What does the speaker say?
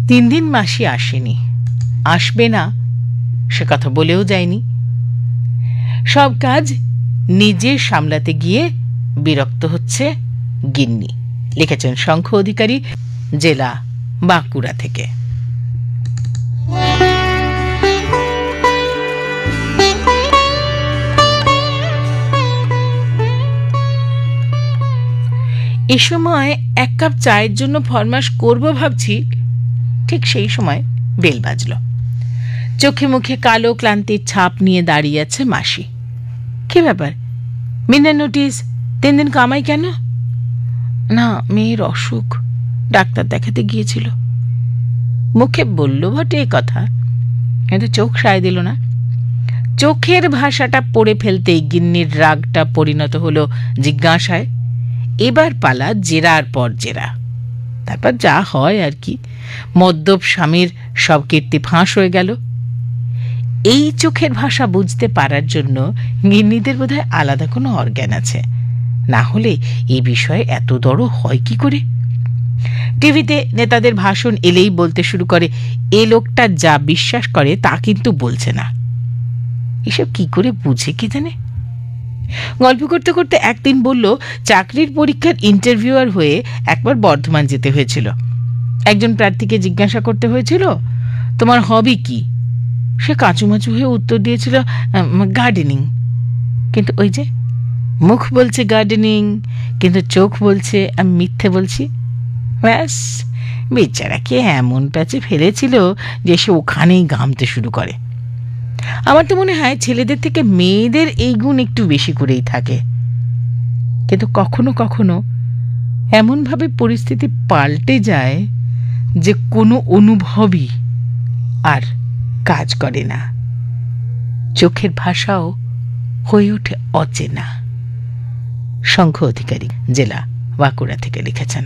3 দিন মাসি আসেনি, আসবে না সে কথা বলেও যায়নি। সব কাজ নিজে সামলাতে গিয়ে বিরক্ত হচ্ছে গিন্নি। লিখেছেন শঙ্খ অধিকারী, জেলা বাঁকুড়া থেকে। এ সময় 1 কাপ চায়ের জন্য ফরমাশ করব ভাবছি, ঠিক সেই সময় বেল বাজল। চোখে মুখে কালো ক্লান্তির ছাপ নিয়ে দাঁড়িয়ে আছে মাসি। কি ব্যাপার, বিনা নোটিস 3 দিন কামাই কেন? না, মেয়ের অসুখ, ডাক্তার দেখাতে গিয়েছিল। মুখে বলল বটে এ কথা, কিন্তু চোখ সায় দিল না। চোখের ভাষাটা পড়ে ফেলতেই গিন্নির রাগটা পরিণত হলো জিজ্ঞাসায়। এবার পালা জেরার পর জেরা, তারপর যা হয় আর কি। মদ্যপ স্বামীর সব কীর্তি ফাঁস হয়ে গেল। এই চোখের ভাষা বুঝতে পারার জন্য গিন্নিদের বোধহয় আলাদা কোনো অর্গান আছে, না হলে এই বিষয়ে এত দড় হয় কি করে? টিভিতে নেতাদের ভাষণ এলেই বলতে শুরু করে, এ লোকটা যা বিশ্বাস করে তা কিন্তু বলছে না। এসব কি করে বুঝে কে জানে? গল্প করতে করতে একদিন বলল, চাকরির পরীক্ষার ইন্টারভিউয়ার হয়ে একবার বর্ধমান যেতে হয়েছিল। একজন প্রার্থীকে জিজ্ঞাসা করতে হয়েছিল, তোমার হবি কি? সে কাঁচুমাচু হয়ে উত্তর দিয়েছিল, গার্ডেনিং। কিন্তু ওই যে মুখ বলছে গার্ডেনিং, কিন্তু চোখ বলছে আমি মিথ্যে বলছি। ব্যাস, বেচারাকে এমন প্যাচে ফেলেছিল যে সে ওখানেই ঘামতে শুরু করে। আমার তো মনে হয় ছেলেদের থেকে মেয়েদের এই গুণ একটু বেশি করেই থাকে। কিন্তু কখনো কখনো এমনভাবে পরিস্থিতি পাল্টে যায় যে কোনো অনুভবই আর কাজ করে না। চোখের ভাষাও হয়ে ওঠে অচেনা। শঙ্খ অধিকারী, জেলা বাঁকুড়া থেকে লিখেছেন।